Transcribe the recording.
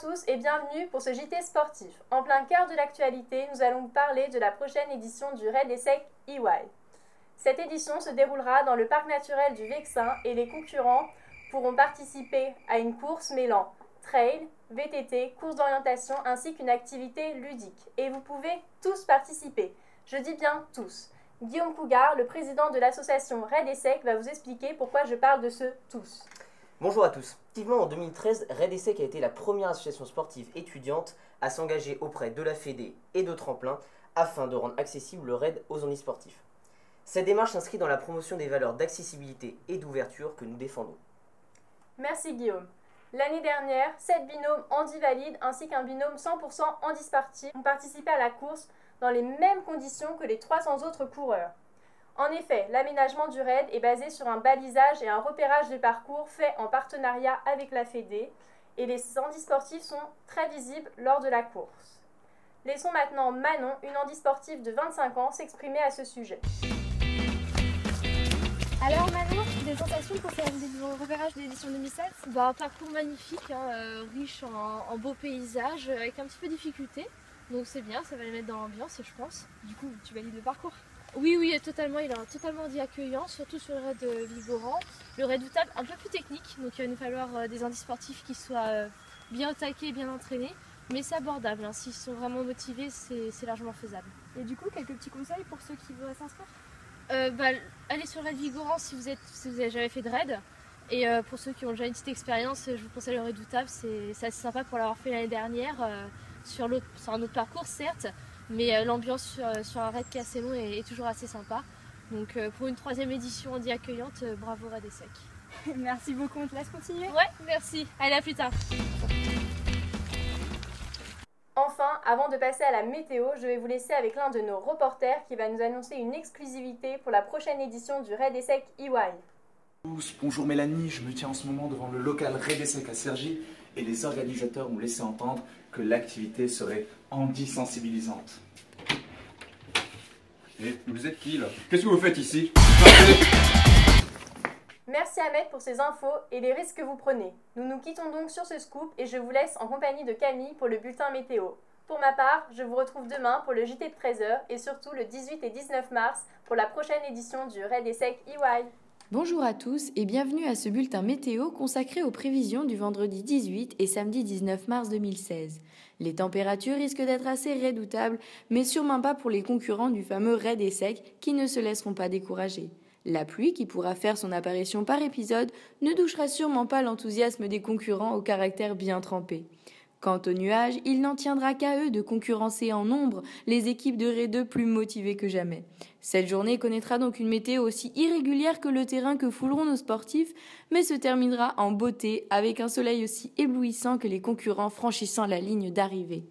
tous et bienvenue pour ce JT sportif. En plein cœur de l'actualité, nous allons vous parler de la prochaine édition du Raid Essec EY. Cette édition se déroulera dans le parc naturel du Vexin et les concurrents pourront participer à une course mêlant trail, VTT, course d'orientation ainsi qu'une activité ludique. Et vous pouvez tous participer. Je dis bien tous. Guillaume Cougar, le président de l'association Raid Essec, va vous expliquer pourquoi je parle de ce tous. Bonjour à tous. Effectivement, en 2013, Raid Essec a été la première association sportive étudiante à s'engager auprès de la Fédé et de Tremplin afin de rendre accessible le raid aux handisportifs. Cette démarche s'inscrit dans la promotion des valeurs d'accessibilité et d'ouverture que nous défendons. Merci Guillaume. L'année dernière, 7 binômes handi-valides ainsi qu'un binôme 100% handisportif ont participé à la course dans les mêmes conditions que les 300 autres coureurs. En effet, l'aménagement du raid est basé sur un balisage et un repérage de parcours fait en partenariat avec la Fédé et les handisportifs sont très visibles lors de la course. Laissons maintenant Manon, une handisportive de 25 ans, s'exprimer à ce sujet. Alors Manon, des sensations pour faire le repérage de l'édition 2007? Un parcours magnifique, riche en beaux paysages, avec un petit peu de difficulté. Donc c'est bien, ça va les mettre dans l'ambiance je pense. Du coup, tu valides le parcours? Oui, totalement, il est totalement dit accueillant, surtout sur le raid Vigoran. Le redoutable un peu plus technique, donc il va nous falloir des handisportifs qui soient bien au taquet, bien entraînés. Mais c'est abordable, s'ils sont vraiment motivés, c'est largement faisable. Et du coup, quelques petits conseils pour ceux qui voudraient s'inscrire? Allez sur le raid Vigoran si vous avez jamais fait de raid. Et pour ceux qui ont déjà une petite expérience, je vous conseille le redoutable, c'est assez sympa pour l'avoir fait l'année dernière, sur un autre parcours certes, mais l'ambiance sur un raid qui est assez long est toujours assez sympa. Donc pour une 3e édition handi accueillante, bravo Raid Essec. Merci beaucoup, on te laisse continuer? Ouais, merci. Allez, à plus tard. Enfin, avant de passer à la météo, je vais vous laisser avec l'un de nos reporters qui va nous annoncer une exclusivité pour la prochaine édition du Raid Essec EY. Bonjour Mélanie, je me tiens en ce moment devant le local Raid Essec à Cergy et les organisateurs m'ont laissé entendre que l'activité serait handi-sensibilisante. Et vous êtes qui là? Qu'est-ce que vous faites ici? Merci Ahmed pour ces infos et les risques que vous prenez. Nous nous quittons donc sur ce scoop et je vous laisse en compagnie de Camille pour le bulletin météo. Pour ma part, je vous retrouve demain pour le JT de 13h et surtout le 18 et 19 mars pour la prochaine édition du Raid Essec EY. Bonjour à tous et bienvenue à ce bulletin météo consacré aux prévisions du vendredi 18 et samedi 19 mars 2016. Les températures risquent d'être assez redoutables, mais sûrement pas pour les concurrents du fameux Raid Essec qui ne se laisseront pas décourager. La pluie, qui pourra faire son apparition par épisode, ne douchera sûrement pas l'enthousiasme des concurrents au caractère bien trempé. Quant aux nuages, il n'en tiendra qu'à eux de concurrencer en nombre les équipes de Raid 2 plus motivées que jamais. Cette journée connaîtra donc une météo aussi irrégulière que le terrain que fouleront nos sportifs, mais se terminera en beauté avec un soleil aussi éblouissant que les concurrents franchissant la ligne d'arrivée.